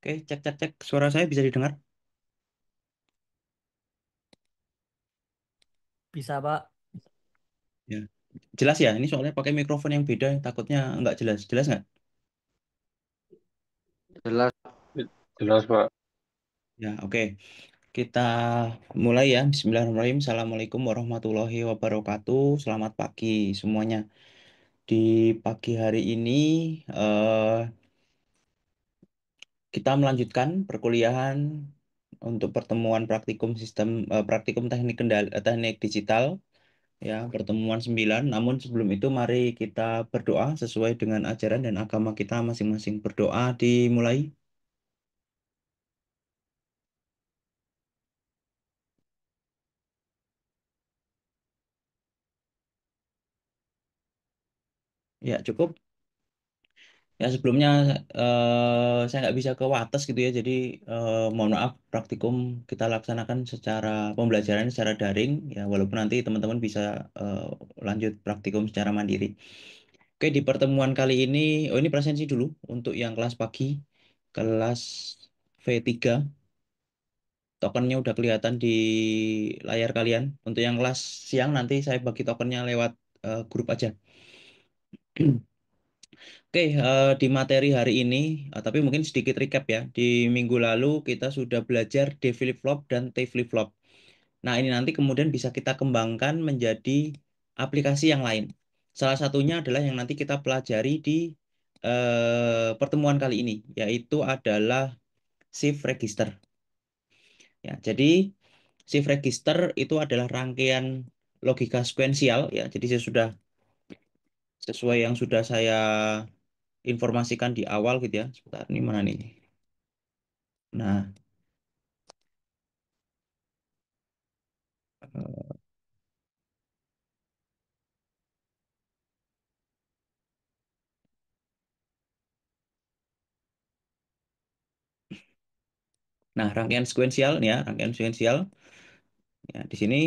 Oke, cek cek cek. Suara saya bisa didengar? Bisa, Pak. Ya. Jelas ya. Ini soalnya pakai mikrofon yang beda, takutnya nggak jelas. Jelas nggak? Jelas, jelas Pak. Ya, oke. Kita mulai ya. Bismillahirrahmanirrahim. Assalamualaikum warahmatullahi wabarakatuh. Selamat pagi semuanya. Di pagi hari ini eh, kita melanjutkan perkuliahan untuk pertemuan praktikum teknik teknik digital. Ya, pertemuan 9. Namun sebelum itu mari kita berdoa sesuai dengan ajaran dan agama kita masing-masing. Berdoa dimulai. Ya, cukup. Ya, sebelumnya saya nggak bisa ke Wates gitu ya. Jadi mohon maaf, praktikum kita laksanakan secara pembelajaran secara daring. Ya, walaupun nanti teman-teman bisa eh, lanjut praktikum secara mandiri. Oke, di pertemuan kali ini, oh ini presensi dulu untuk yang kelas pagi, kelas V3. Tokennya udah kelihatan di layar kalian. Untuk yang kelas siang nanti saya bagi tokennya lewat grup aja. Oke, di materi hari ini, tapi mungkin sedikit recap ya. Di minggu lalu kita sudah belajar D flip-flop dan T flip-flop. Nah, ini nanti kemudian bisa kita kembangkan menjadi aplikasi yang lain. Salah satunya adalah yang nanti kita pelajari di pertemuan kali ini, yaitu adalah shift register. Ya, jadi shift register itu adalah rangkaian logika sekuensial ya. Jadi sesuai yang sudah saya informasikan di awal gitu ya. Sebentar, ini mana nih? Nah, eh, nah rangkaian sekuensial nih ya, rangkaian sekuensial. Ya, di sini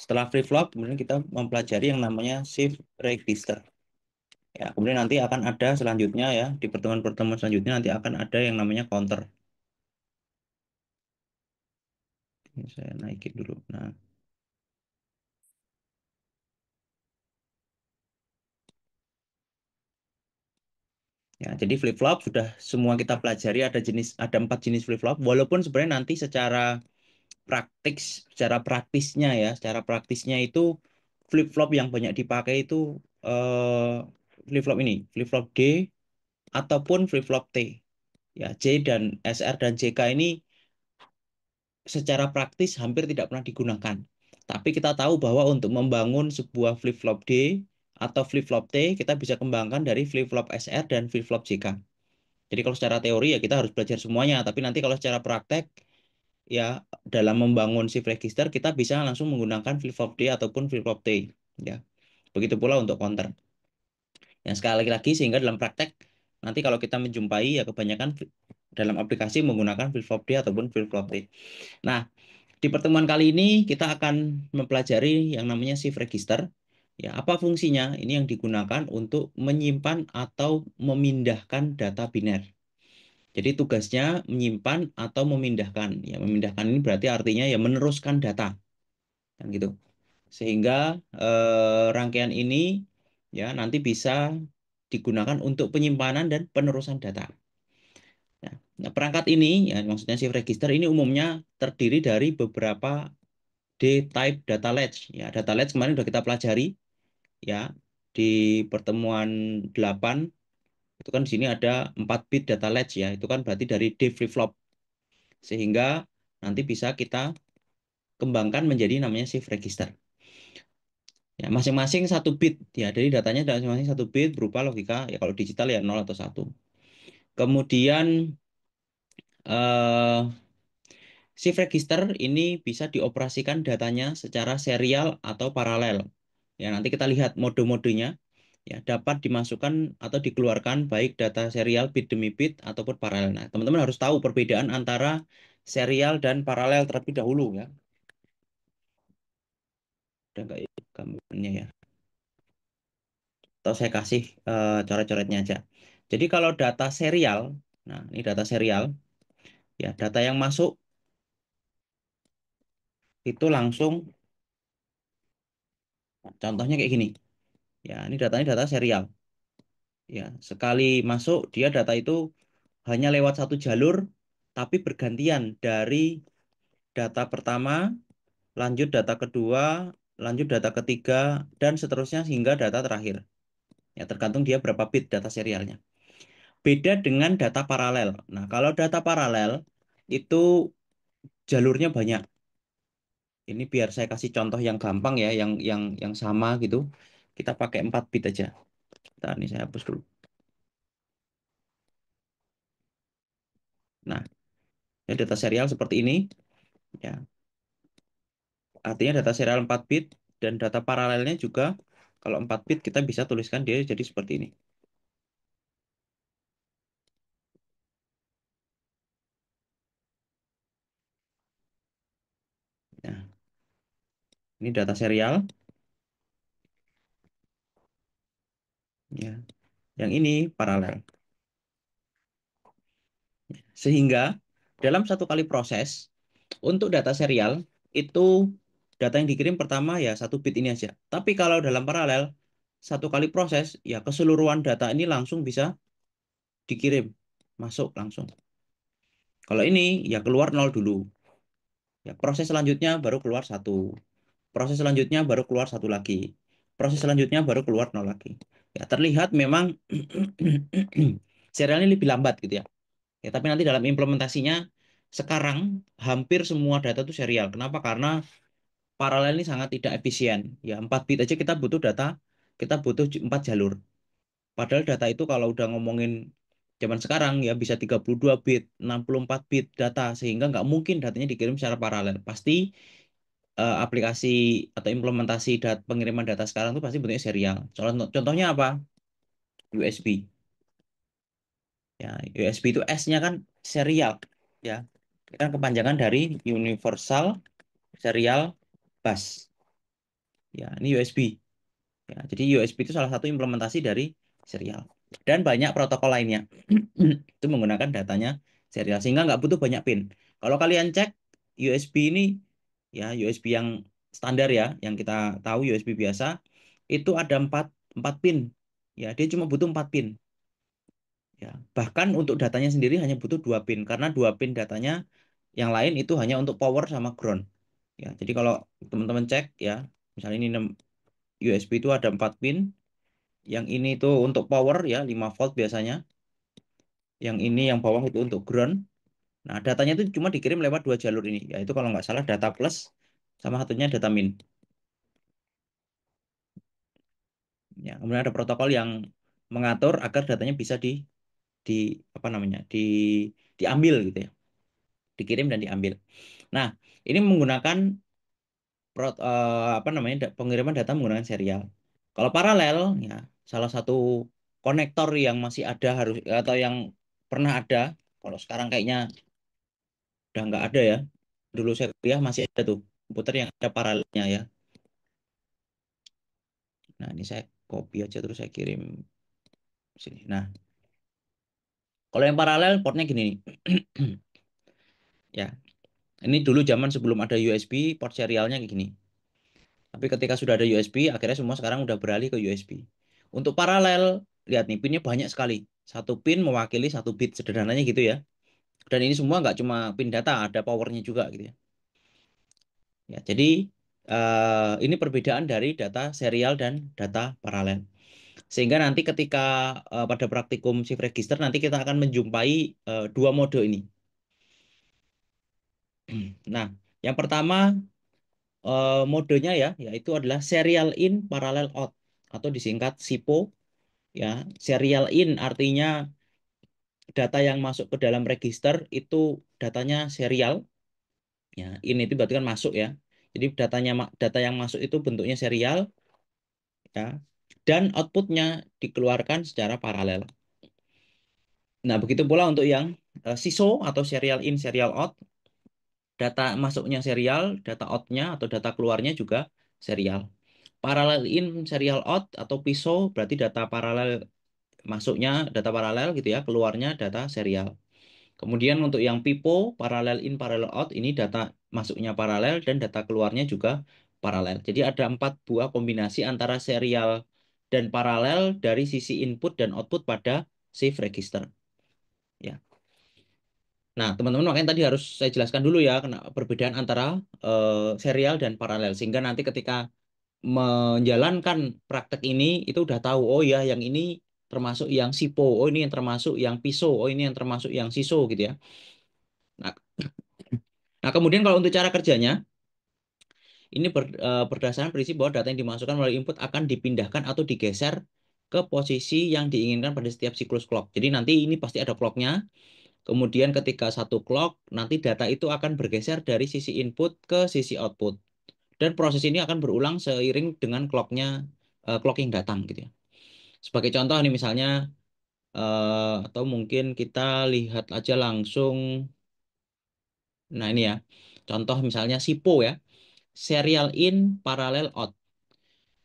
setelah flip flop kemudian kita mempelajari yang namanya shift register. Ya, kemudian nanti akan ada selanjutnya ya di pertemuan-pertemuan selanjutnya nanti akan ada yang namanya counter. Ini saya naikin dulu. Nah, ya, jadi flip flop sudah semua kita pelajari ada 4 jenis flip flop. Walaupun sebenarnya nanti secara praktisnya ya, secara praktisnya itu flip flop yang banyak dipakai itu flip flop ini, flip flop D ataupun flip flop T. Ya, J dan SR dan JK ini secara praktis hampir tidak pernah digunakan. Tapi kita tahu bahwa untuk membangun sebuah flip flop D atau flip flop T, kita bisa kembangkan dari flip flop SR dan flip flop JK. Jadi kalau secara teori ya kita harus belajar semuanya, tapi nanti kalau secara praktek ya dalam membangun shift register kita bisa langsung menggunakan flip flop D ataupun flip flop T. Ya, begitu pula untuk counter. Yang sekali lagi sehingga dalam praktek nanti kalau kita menjumpai ya kebanyakan dalam aplikasi menggunakan flip flop D ataupun flip flop T. Nah, di pertemuan kali ini kita akan mempelajari yang namanya shift register. Ya, apa fungsinya? Ini yang digunakan untuk menyimpan atau memindahkan data biner. Jadi tugasnya menyimpan atau memindahkan. Ya, memindahkan ini berarti artinya ya meneruskan data, kan gitu. Sehingga rangkaian ini ya nanti bisa digunakan untuk penyimpanan dan penerusan data. Ya. Nah, perangkat ini, ya maksudnya shift register ini umumnya terdiri dari beberapa D-type data latch. Ya, data latch kemarin sudah kita pelajari ya di pertemuan 8 itu kan di sini ada 4 bit data latch ya. Itu kan berarti dari D flip-flop sehingga nanti bisa kita kembangkan menjadi namanya shift register. Ya, masing-masing 1 bit ya. Jadi datanya ada masing-masing 1 bit berupa logika ya kalau digital ya 0 atau 1. Kemudian eh, shift register ini bisa dioperasikan datanya secara serial atau paralel. Ya, nanti kita lihat mode-modenya. Ya, dapat dimasukkan atau dikeluarkan baik data serial bit demi bit ataupun paralel. Nah, teman-teman harus tahu perbedaan antara serial dan paralel terlebih dahulu ya. Udah nggak ya gambarnya ya? Atau saya kasih coret-coretnya aja. Jadi kalau data serial, nah ini data serial, ya data yang masuk itu langsung, contohnya kayak gini. Ya, ini datanya data serial. Ya, sekali masuk dia data itu hanya lewat satu jalur, tapi bergantian dari data pertama, lanjut data kedua, lanjut data ketiga, dan seterusnya hingga data terakhir. Ya, tergantung dia berapa bit data serialnya. Beda dengan data paralel. Nah, kalau data paralel itu jalurnya banyak. Ini biar saya kasih contoh yang gampang ya, yang sama gitu. Kita pakai 4 bit aja. Nah, ini saya hapus dulu. Nah, ya data serial seperti ini. Ya, artinya data serial 4 bit dan data paralelnya juga kalau 4 bit kita bisa tuliskan dia jadi seperti ini. Nah, ini data serial ya. Yang ini paralel. Sehingga dalam satu kali proses untuk data serial itu data yang dikirim pertama ya 1 bit ini aja. Tapi kalau dalam paralel satu kali proses ya keseluruhan data ini langsung bisa dikirim masuk langsung. Kalau ini ya keluar nol dulu. Ya proses selanjutnya baru keluar satu. Proses selanjutnya baru keluar satu lagi. Proses selanjutnya baru keluar nol lagi. Ya terlihat memang serialnya lebih lambat gitu ya. Ya tapi nanti dalam implementasinya sekarang hampir semua data itu serial. Kenapa? Karena paralel ini sangat tidak efisien. Ya 4 bit aja kita butuh data, kita butuh 4 jalur. Padahal data itu kalau udah ngomongin zaman sekarang ya bisa 32 bit, 64 bit data sehingga nggak mungkin datanya dikirim secara paralel. Pasti aplikasi atau implementasi pengiriman data sekarang itu pasti bentuknya serial. Contohnya apa? USB. Ya, USB itu S-nya kan serial. Ya, itu kan kepanjangan dari Universal Serial Bus. Ya, ini USB. Ya, jadi USB itu salah satu implementasi dari serial. Dan banyak protokol lainnya. Itu menggunakan datanya serial. Sehingga nggak butuh banyak pin. Kalau kalian cek USB ini, ya USB yang standar ya, yang kita tahu USB biasa, itu ada 4 pin. Ya, dia cuma butuh 4 pin. Ya, bahkan untuk datanya sendiri hanya butuh 2 pin. Karena 2 pin datanya yang lain itu hanya untuk power sama ground. Ya, jadi kalau teman-teman cek ya, misalnya ini USB itu ada 4 pin. Yang ini tuh untuk power ya 5 volt biasanya. Yang ini yang bawah itu untuk ground. Nah, datanya itu cuma dikirim lewat 2 jalur ini. Yaitu kalau nggak salah data plus sama satunya data min. Ya, kemudian ada protokol yang mengatur agar datanya bisa di apa namanya? Diambil gitu ya. Dikirim dan diambil. Nah, ini menggunakan apa namanya? Pengiriman data menggunakan serial. Kalau paralel ya salah satu konektor yang masih ada harus atau yang pernah ada kalau sekarang kayaknya udah nggak ada ya. Dulu saya kuliah masih ada tuh komputer yang ada paralelnya ya. Nah, ini saya copy aja terus saya kirim sini. Nah, kalau yang paralel portnya gini nih. Ya, ini dulu zaman sebelum ada USB, port serialnya kayak gini. Tapi ketika sudah ada USB, akhirnya semua sekarang udah beralih ke USB. Untuk paralel, lihat nih, pinnya banyak sekali. 1 pin mewakili 1 bit, sederhananya gitu ya. Dan ini semua nggak cuma pin data, ada powernya juga gitu ya. Ya, jadi ini perbedaan dari data serial dan data paralel. Sehingga nanti ketika pada praktikum shift register nanti kita akan menjumpai 2 mode ini. Nah, yang pertama modenya ya, yaitu adalah serial in parallel out atau disingkat SIPO ya. Serial in artinya data yang masuk ke dalam register itu datanya serial ya. In itu berarti kan masuk ya. Jadi data yang masuk itu bentuknya serial ya. Dan outputnya dikeluarkan secara paralel. Nah, begitu pula untuk yang SISO atau serial in serial out. Data masuknya serial, data outnya atau data keluarnya juga serial. Parallel in, serial out atau PISO berarti data paralel masuknya data paralel gitu ya, keluarnya data serial. Kemudian untuk yang PIPO, parallel in, parallel out, ini data masuknya paralel dan data keluarnya juga paralel. Jadi ada 4 buah kombinasi antara serial dan paralel dari sisi input dan output pada shift register. Ya. Nah, teman-teman makanya tadi harus saya jelaskan dulu ya perbedaan antara serial dan paralel. Sehingga nanti ketika menjalankan praktek ini, itu udah tahu, oh ya yang ini termasuk yang SIPO, oh ini yang termasuk yang PISO, oh ini yang termasuk yang SISO gitu ya. Nah, nah, kemudian kalau untuk cara kerjanya, ini berdasarkan prinsip bahwa data yang dimasukkan melalui input akan dipindahkan atau digeser ke posisi yang diinginkan pada setiap siklus clock. Jadi nanti ini pasti ada clocknya. Kemudian ketika satu clock, nanti data itu akan bergeser dari sisi input ke sisi output. Dan proses ini akan berulang seiring dengan clock yang datang gitu ya. Sebagai contoh nih misalnya, atau mungkin kita lihat aja langsung. Nah ini ya, contoh misalnya SIPO ya, serial in, parallel out.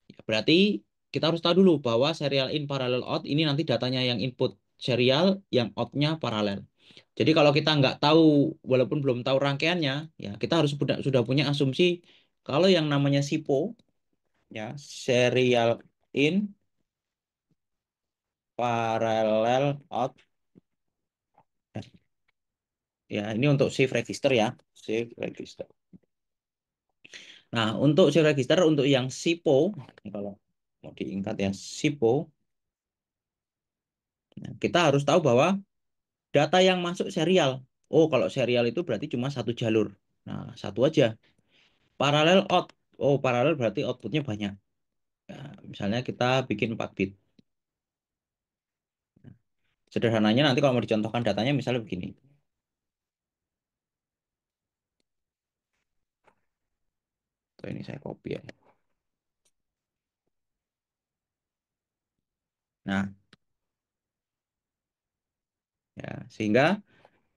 Ya, berarti kita harus tahu dulu bahwa serial in, parallel out ini nanti datanya yang input serial, yang outnya paralel. Jadi kalau kita nggak tahu, walaupun belum tahu rangkaiannya, ya kita harus sudah punya asumsi kalau yang namanya SIPO, ya serial in, parallel out, ya ini untuk shift register ya, shift register. Nah, untuk shift register untuk yang SIPO, ini kalau mau diingat ya SIPO, nah, kita harus tahu bahwa data yang masuk serial. Oh, kalau serial itu berarti cuma satu jalur. Nah, satu aja. Paralel out. Oh, paralel berarti outputnya banyak. Ya, misalnya kita bikin 4 bit. Sederhananya nanti kalau mau dicontohkan datanya misalnya begini. Tuh, ini saya copy ya. Nah, ya sehingga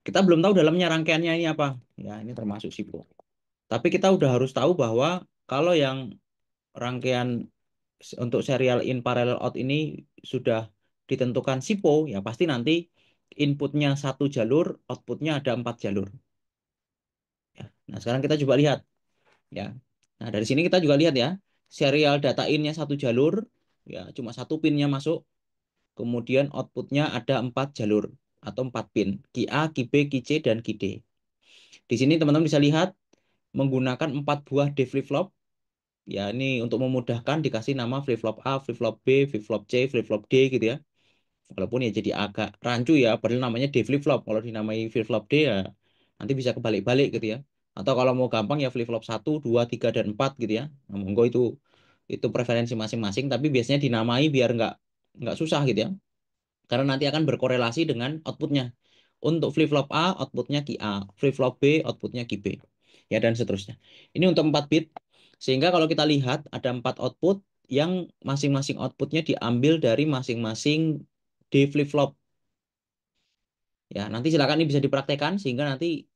kita belum tahu dalamnya rangkaiannya ini apa. Ya, ini termasuk SIPO. Tapi kita udah harus tahu bahwa kalau yang rangkaian untuk serial in parallel out ini sudah ditentukan SIPO, ya pasti nanti inputnya satu jalur, outputnya ada 4 jalur. Ya. Nah, sekarang kita coba lihat, ya. Nah, dari sini kita juga lihat ya, serial data innya satu jalur, ya cuma satu pinnya masuk, kemudian outputnya ada 4 jalur atau 4 pin, QA, QB, QC, dan QD. Di sini teman-teman bisa lihat menggunakan 4 buah D flip-flop. Ya, ini untuk memudahkan dikasih nama flip-flop A, flip-flop B, flip-flop C, flip-flop D gitu ya. Walaupun ya jadi agak rancu ya, padahal namanya D flip-flop. Kalau dinamai flip-flop D ya nanti bisa kebalik-balik gitu ya. Atau kalau mau gampang ya flip-flop 1, 2, 3, dan 4 gitu ya. Nah, monggo itu preferensi masing-masing, tapi biasanya dinamai biar nggak susah gitu ya. Karena nanti akan berkorelasi dengan outputnya. Untuk flip-flop A, outputnya QA. Flip-flop B, outputnya QB. Ya, dan seterusnya. Ini untuk 4 bit. Sehingga kalau kita lihat ada 4 output yang masing-masing outputnya diambil dari masing-masing D flip-flop. Ya, nanti silakan ini bisa dipraktekkan sehingga nanti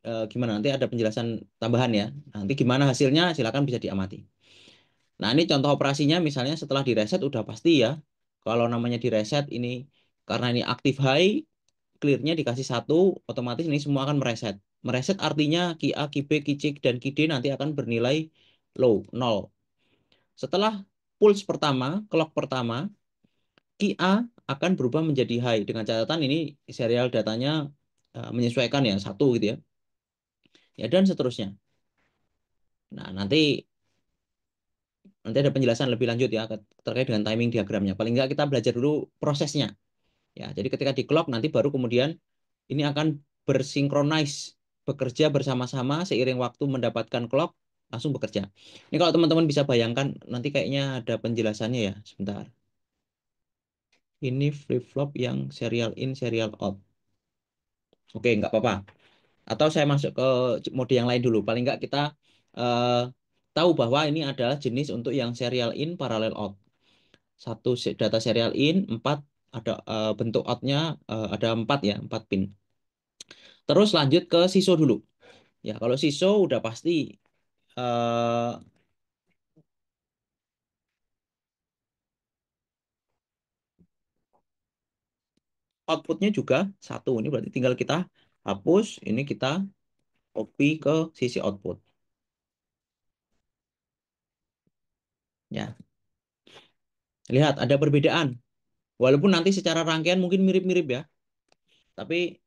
gimana nanti ada penjelasan tambahan ya. Nanti gimana hasilnya silakan bisa diamati. Nah, ini contoh operasinya misalnya setelah direset udah pasti ya. Kalau namanya direset ini karena ini aktif high, clearnya dikasih 1, otomatis ini semua akan mereset. Mereset artinya Ki A, Ki B, Ki C, dan Ki D nanti akan bernilai low, 0. Setelah pulse pertama, clock pertama, Ki A akan berubah menjadi high. Dengan catatan ini serial datanya menyesuaikan ya, 1 gitu ya. Ya, dan seterusnya. Nah, nanti ada penjelasan lebih lanjut ya terkait dengan timing diagramnya. Paling nggak kita belajar dulu prosesnya. Ya, jadi ketika di clock nanti baru kemudian ini akan bersinkronis, bekerja bersama-sama seiring waktu mendapatkan clock langsung bekerja. Ini kalau teman-teman bisa bayangkan nanti kayaknya ada penjelasannya ya. Sebentar. Ini flip-flop yang serial in, serial out. Oke, nggak apa-apa. Atau saya masuk ke mode yang lain dulu. Paling nggak kita eh, tahu bahwa ini adalah jenis untuk yang serial in, parallel out. Satu data serial in, 4 ada bentuk outnya ada 4 ya, 4 pin. Terus lanjut ke SISO dulu. Ya, kalau SISO udah pasti eh, outputnya juga satu. Ini berarti tinggal kita hapus, ini kita copy ke sisi output. Ya, lihat ada perbedaan. Walaupun nanti secara rangkaian mungkin mirip-mirip ya, tapi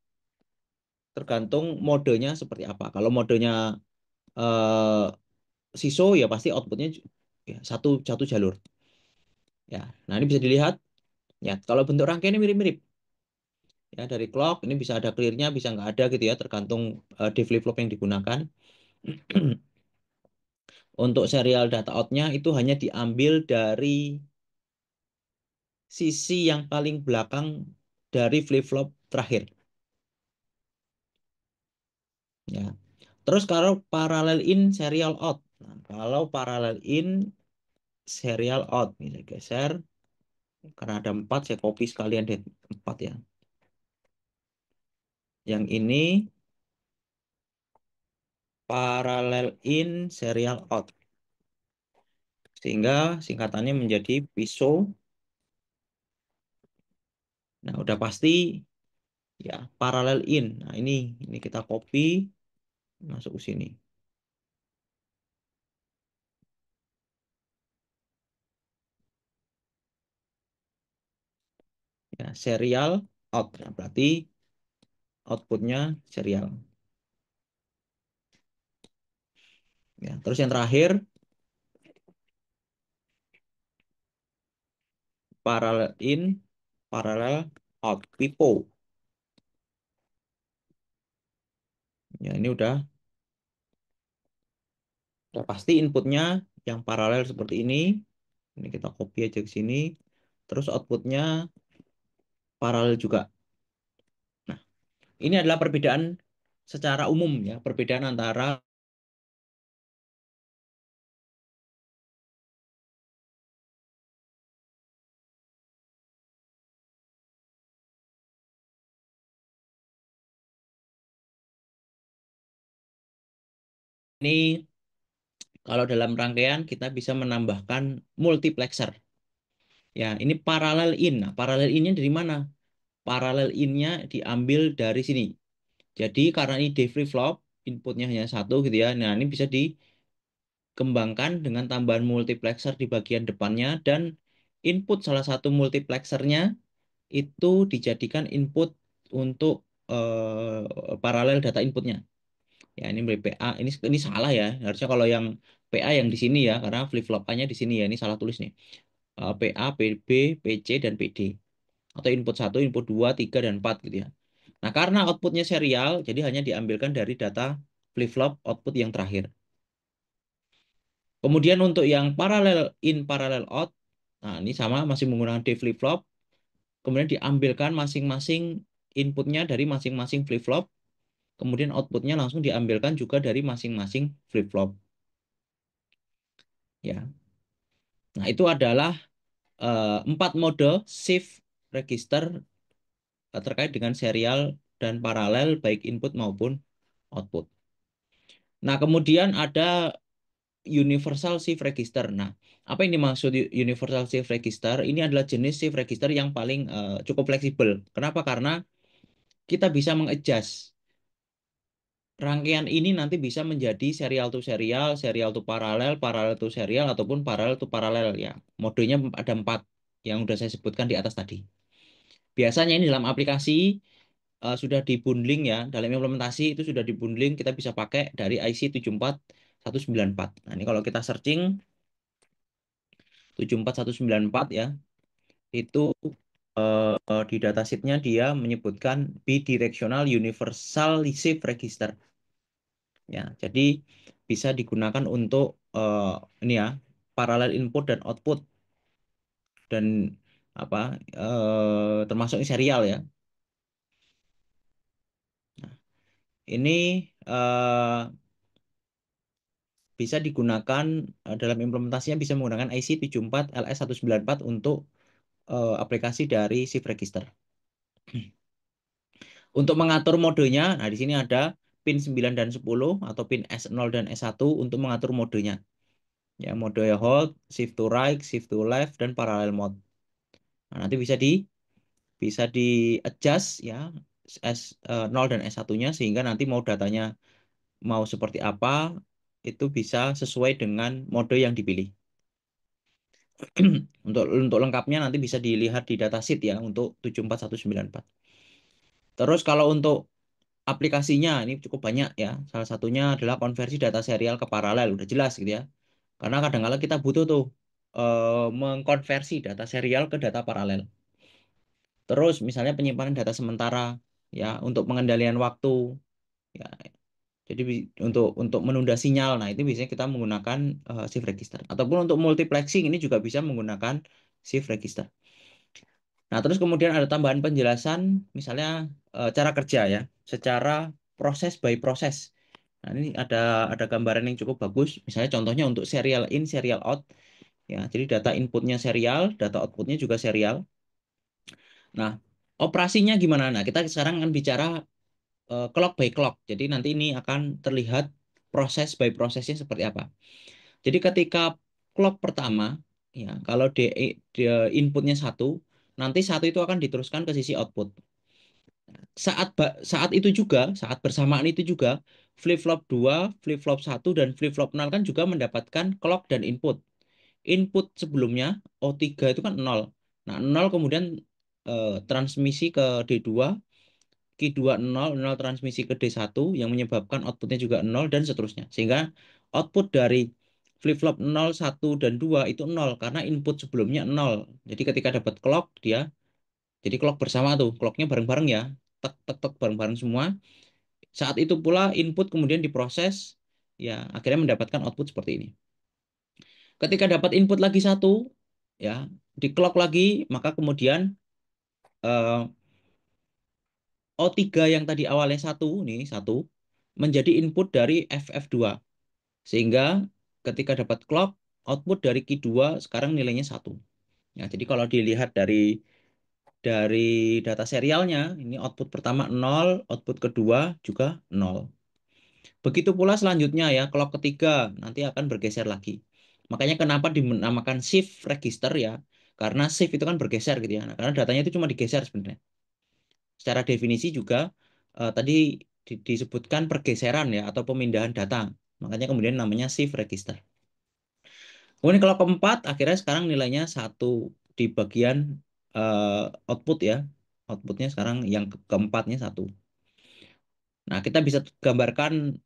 tergantung modenya seperti apa. Kalau modenya eh, SISO ya pasti outputnya ya, satu satu jalur. Ya, nah ini bisa dilihat. Ya, kalau bentuk rangkaiannya mirip-mirip. Ya, dari clock ini bisa ada clear-nya, bisa nggak ada gitu ya, tergantung di flip-flop yang digunakan. Untuk serial data out-nya itu hanya diambil dari sisi yang paling belakang dari flip-flop terakhir. Ya. Terus kalau parallel in serial out. Nah, kalau parallel in serial out, ini saya geser karena ada 4, saya copy sekalian deh 4 ya. Yang ini parallel in serial out. Sehingga singkatannya menjadi PISO. Nah, udah pasti ya parallel in. Nah, ini kita copy masuk ke sini. Ya, serial out. Nah, berarti outputnya serial. Ya, terus yang terakhir parallel in, parallel out, PIPO. Ya, ini udah pasti inputnya yang paralel seperti ini. Ini kita copy aja ke sini. Terus outputnya paralel juga. Nah, ini adalah perbedaan secara umum ya, perbedaan antara ini kalau dalam rangkaian kita bisa menambahkan multiplexer. Ya, ini paralel in. Nah, paralel innya dari mana? Paralel innya diambil dari sini. Jadi karena ini D flip flop, inputnya hanya satu gitu ya. Nah, ini bisa dikembangkan dengan tambahan multiplexer di bagian depannya dan input salah satu multiplexernya itu dijadikan input untuk paralel data inputnya. Ya, ini beri PA. Ini salah ya. Harusnya kalau yang PA yang di sini ya, karena flip flop A-nya di sini ya. Ini salah tulis nih. PA, PB, PC, dan PD. Atau input satu, input 2, 3, dan 4 gitu ya. Nah, karena outputnya serial, jadi hanya diambilkan dari data flip-flop output yang terakhir. Kemudian untuk yang parallel in, parallel out, nah ini sama, masih menggunakan D flip-flop. Kemudian diambilkan masing-masing inputnya dari masing-masing flip-flop. Kemudian outputnya langsung diambilkan juga dari masing-masing flip-flop. Ya, nah itu adalah 4 mode shift register terkait dengan serial dan paralel baik input maupun output. Nah, kemudian ada universal shift register. Nah, apa yang dimaksud universal shift register? Ini adalah jenis shift register yang paling cukup fleksibel. Kenapa? Karena kita bisa mengadjust rangkaian ini nanti bisa menjadi serial to paralel, paralel to serial, ataupun paralel to paralel ya. Modenya ada 4 yang sudah saya sebutkan di atas tadi. Biasanya ini dalam aplikasi sudah dibundling ya, dalam implementasi itu sudah dibundling, kita bisa pakai dari IC 74194. Nah, ini kalau kita searching 74194 ya, itu di datasheetnya dia menyebutkan bidirectional universal shift register. Ya, jadi bisa digunakan untuk ini ya, parallel input dan output dan apa termasuk ini serial ya. Nah, ini eh, bisa digunakan dalam implementasinya bisa menggunakan IC 74 LS194 untuk aplikasi dari shift register. Untuk mengatur modenya, nah di sini ada pin 9 dan 10 atau pin S0 dan S1 untuk mengatur modenya. Ya, mode hold, shift to right, shift to left, dan parallel mode. Nah, nanti bisa bisa di adjust ya S0 dan S1-nya sehingga nanti mau datanya mau seperti apa itu bisa sesuai dengan mode yang dipilih. Untuk lengkapnya nanti bisa dilihat di datasheet ya untuk 74194. Terus kalau untuk aplikasinya ini cukup banyak ya. Salah satunya adalah konversi data serial ke paralel, udah jelas gitu ya. Karena kadang-kadang kita butuh tuh mengkonversi data serial ke data paralel. Terus misalnya penyimpanan data sementara ya untuk pengendalian waktu ya. Jadi untuk menunda sinyal, nah itu biasanya kita menggunakan shift register. Ataupun untuk multiplexing ini juga bisa menggunakan shift register. Nah, terus kemudian ada tambahan penjelasan, misalnya cara kerja ya, secara proses by proses. Nah, ini ada gambaran yang cukup bagus. Misalnya contohnya untuk serial in, serial out. Ya, jadi data inputnya serial, data outputnya juga serial. Nah, operasinya gimana? Nah, kita sekarang akan bicara clock by clock. Jadi nanti ini akan terlihat proses by prosesnya seperti apa. Jadi ketika clock pertama, ya kalau inputnya satu, nanti satu itu akan diteruskan ke sisi output. Saat itu juga, saat bersamaan itu juga, flip-flop 2, flip-flop satu dan flip-flop 0 kan juga mendapatkan clock dan input. Input sebelumnya O3 itu kan 0. Nah, 0 kemudian transmisi ke D2, Q2 0, 0 transmisi ke D1 yang menyebabkan outputnya juga 0 dan seterusnya. Sehingga output dari flip-flop 0, 1, dan 2 itu 0 karena input sebelumnya 0. Jadi ketika dapat clock dia jadi clock bersama tuh, clocknya bareng-bareng ya. Tek tek tek bareng-bareng semua. Saat itu pula input kemudian diproses ya akhirnya mendapatkan output seperti ini. Ketika dapat input lagi satu ya, di clock lagi maka kemudian eh, O3 yang tadi awalnya satu nih, satu menjadi input dari FF2. Sehingga ketika dapat clock, output dari Q2 sekarang nilainya satu. Ya, jadi kalau dilihat dari data serialnya, ini output pertama 0, output kedua juga 0. Begitu pula selanjutnya ya, clock ketiga nanti akan bergeser lagi. Makanya kenapa dinamakan shift register ya, karena shift itu kan bergeser gitu ya. Nah, karena datanya itu cuma digeser sebenarnya. Secara definisi juga tadi disebutkan pergeseran ya atau pemindahan data. Makanya kemudian namanya shift register. Kemudian kalau keempat, akhirnya sekarang nilainya satu di bagian output ya. Outputnya sekarang yang keempatnya satu. Nah, kita bisa gambarkan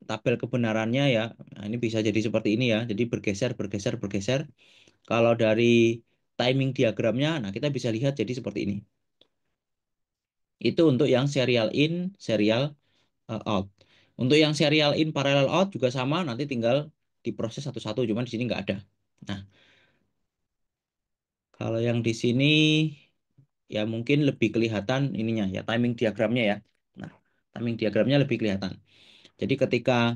tabel kebenarannya ya. Nah, ini bisa jadi seperti ini ya. Jadi bergeser, bergeser, bergeser. Kalau dari timing diagramnya, nah kita bisa lihat jadi seperti ini. Itu untuk yang serial in, serial out. Untuk yang serial in, parallel out juga sama. Nanti tinggal diproses satu-satu. Cuman di sini nggak ada. Nah, kalau yang di sini ya mungkin lebih kelihatan ininya ya timing diagramnya ya. Nah, timing diagramnya lebih kelihatan. Jadi ketika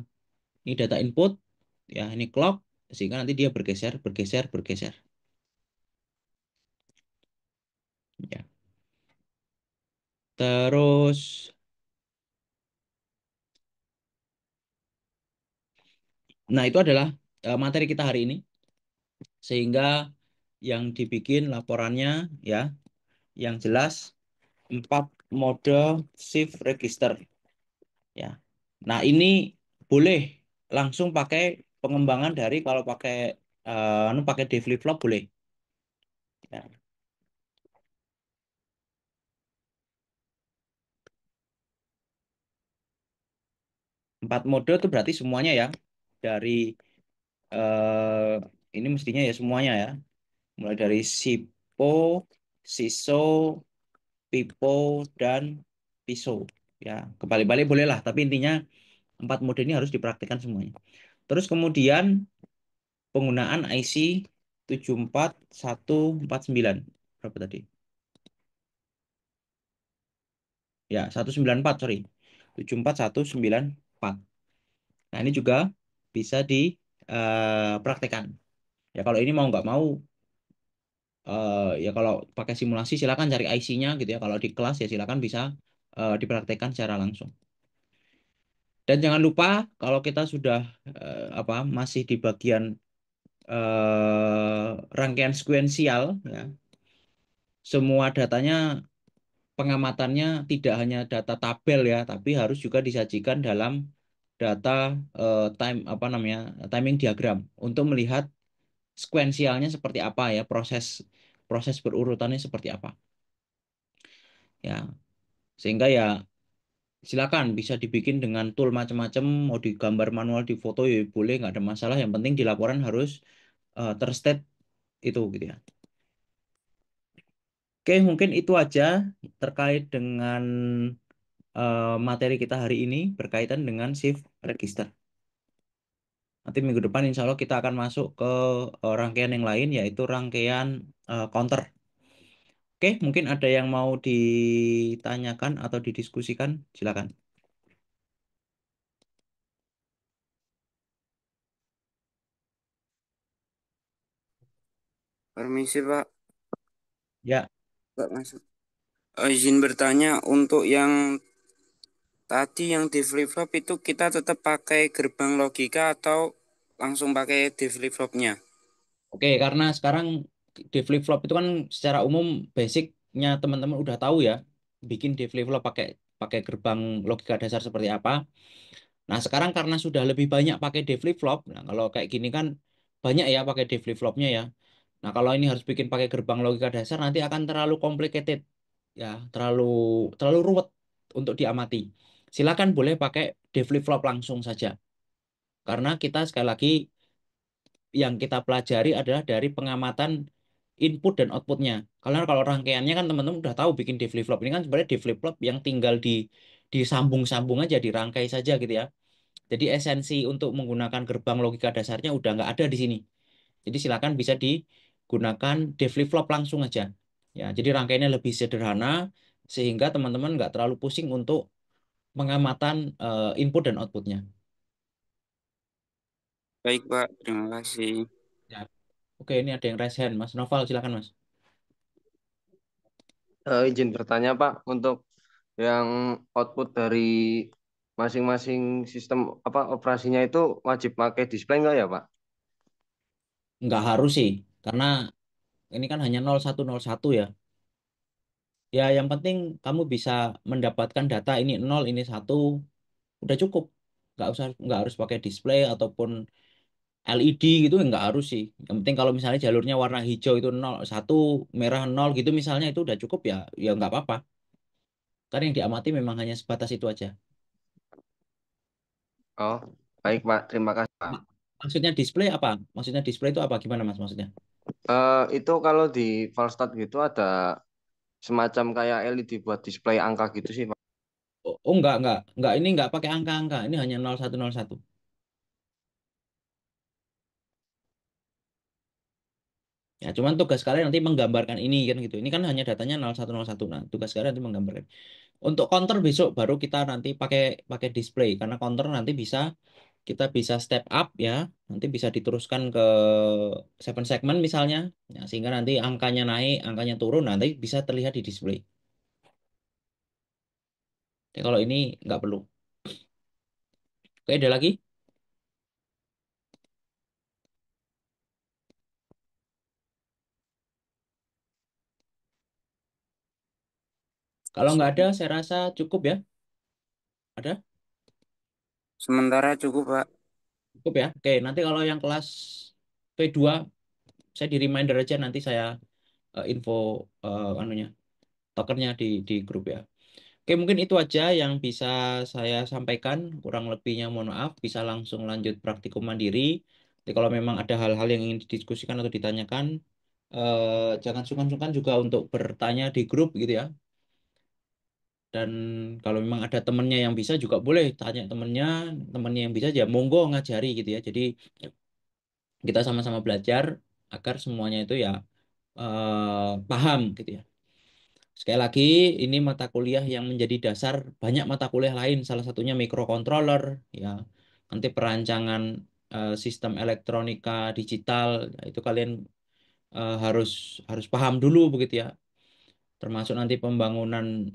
ini data input ya ini clock sehingga nanti dia bergeser, bergeser, bergeser. Ya. Terus, nah itu adalah materi kita hari ini. Sehingga yang dibikin laporannya ya, yang jelas 4 mode shift register ya. Nah ini boleh langsung pakai pengembangan dari kalau pakai pakai D flip flop boleh. Ya. 4 mode itu berarti semuanya ya dari eh, ini mestinya ya semuanya ya. Mulai dari SIPO, SISO, PIPO, dan PISO. Ya, kebalik-balik boleh lah, tapi intinya 4 mode ini harus dipraktikkan semuanya. Terus kemudian penggunaan IC 74149. Berapa tadi? Ya, 194, sorry. 74194. Nah, ini juga bisa dipraktekkan. Ya, kalau ini mau nggak mau, ya kalau pakai simulasi silakan cari IC-nya gitu ya. Kalau di kelas ya silakan bisa dipraktekkan secara langsung. Dan jangan lupa kalau kita sudah apa masih di bagian rangkaian sekuensial ya, semua datanya pengamatannya tidak hanya data tabel ya, tapi harus juga disajikan dalam data time apa namanya timing diagram untuk melihat sekuensialnya seperti apa ya, proses proses berurutannya seperti apa ya, sehingga ya silakan bisa dibikin dengan tool macam-macam, mau digambar manual, di foto ya boleh, nggak ada masalah, yang penting di laporan harus terstate itu gitu ya. Oke, mungkin itu aja terkait dengan materi kita hari ini berkaitan dengan shift register. Nanti minggu depan insya Allah kita akan masuk ke rangkaian yang lain, yaitu rangkaian counter. Oke, mungkin ada yang mau ditanyakan atau didiskusikan, silakan. Permisi Pak, Ya, Pak masuk. Izin bertanya untuk yang tadi yang di flip-flop itu kita tetap pakai gerbang logika atau langsung pakai di flip-flopnya? oke, karena sekarang di flip-flop itu kan secara umum basicnya teman-teman udah tahu ya, bikin di flip-flop pakai pakai gerbang logika dasar seperti apa. Nah, sekarang karena sudah lebih banyak pakai D flip-flop, nah kalau kayak gini kan banyak ya pakai D flip-flopnya ya. Nah, kalau ini harus bikin pakai gerbang logika dasar nanti akan terlalu complicated ya, terlalu terlalu ruwet untuk diamati. Silakan boleh pakai D flip-flop langsung saja. Karena kita sekali lagi yang kita pelajari adalah dari pengamatan input dan outputnya. Karena kalau rangkaiannya kan teman-teman udah tahu bikin D flip-flop ini kan sebenarnya D flip-flop yang tinggal disambung-sambung aja, dirangkai saja gitu ya. Jadi esensi untuk menggunakan gerbang logika dasarnya udah nggak ada di sini. Jadi silakan bisa digunakan di flip-flop langsung aja. Ya, jadi rangkaiannya lebih sederhana sehingga teman-teman nggak terlalu pusing untuk pengamatan input dan outputnya. Baik Pak, terima kasih. Ya. Oke, ini ada yang raise hand, Mas Noval, silakan Mas. Izin bertanya Pak, untuk yang output dari masing-masing sistem apa operasinya itu wajib pakai display nggak ya Pak? Nggak harus sih, karena ini kan hanya 0101 ya. Ya, yang penting kamu bisa mendapatkan data ini 0, ini 1, udah cukup. Nggak harus pakai display ataupun LED gitu nggak harus sih. Yang penting kalau misalnya jalurnya warna hijau itu 01, merah 0 gitu misalnya itu udah cukup ya, ya nggak apa-apa. Karena yang diamati memang hanya sebatas itu aja. Oh, baik Pak, terima kasih Pak. Maksudnya display apa? Maksudnya display itu apa? Gimana Mas maksudnya? Itu kalau di Valstad gitu ada semacam kayak LED buat display angka gitu sih Pak. Oh, enggak. Ini enggak pakai angka-angka. Ini hanya 0101. Ya, cuman tugas kalian nanti menggambarkan ini kan gitu. Ini kan hanya datanya 0101. Nah, tugas kalian nanti menggambarkan. Untuk counter besok baru kita nanti pakai pakai display karena counter nanti kita bisa step up ya. Nanti bisa diteruskan ke 7 segment misalnya. Ya, sehingga nanti angkanya naik, angkanya turun nanti bisa terlihat di display. Tapi kalau ini nggak perlu. Oke, ada lagi? Kalau nggak ada, saya rasa cukup ya. Ada? Sementara cukup Pak. Cukup ya. Oke, nanti kalau yang kelas P2, saya di reminder aja nanti saya info anunya, tokennya di grup ya. Oke, mungkin itu aja yang bisa saya sampaikan. Kurang lebihnya mohon maaf. Bisa langsung lanjut praktikum mandiri. Jadi kalau memang ada hal-hal yang ingin didiskusikan atau ditanyakan, jangan sungkan-sungkan juga untuk bertanya di grup gitu ya. Dan kalau memang ada temennya yang bisa juga boleh tanya temennya yang bisa ya monggo ngajari gitu ya. Jadi kita sama-sama belajar agar semuanya itu ya paham gitu ya. Sekali lagi, ini mata kuliah yang menjadi dasar banyak mata kuliah lain, salah satunya microcontroller, ya. Nanti perancangan sistem elektronika digital, ya, itu kalian harus harus paham dulu begitu ya. Termasuk nanti pembangunan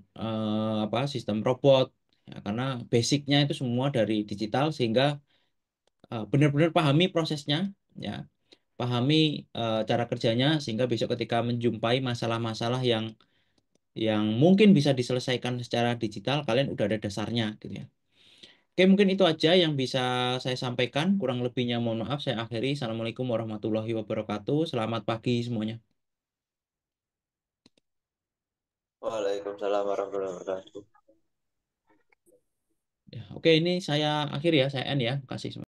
apa sistem robot, ya, karena basicnya itu semua dari digital sehingga benar-benar pahami prosesnya, ya. Pahami cara kerjanya sehingga besok ketika menjumpai masalah-masalah yang yang mungkin bisa diselesaikan secara digital, kalian udah ada dasarnya gitu ya. Oke, mungkin itu aja yang bisa saya sampaikan. Kurang lebihnya mohon maaf, saya akhiri. Assalamualaikum warahmatullahi wabarakatuh. Selamat pagi semuanya. Waalaikumsalam warahmatullahi wabarakatuh. Ya, oke, ini saya akhiri ya, saya end ya. Terima kasih.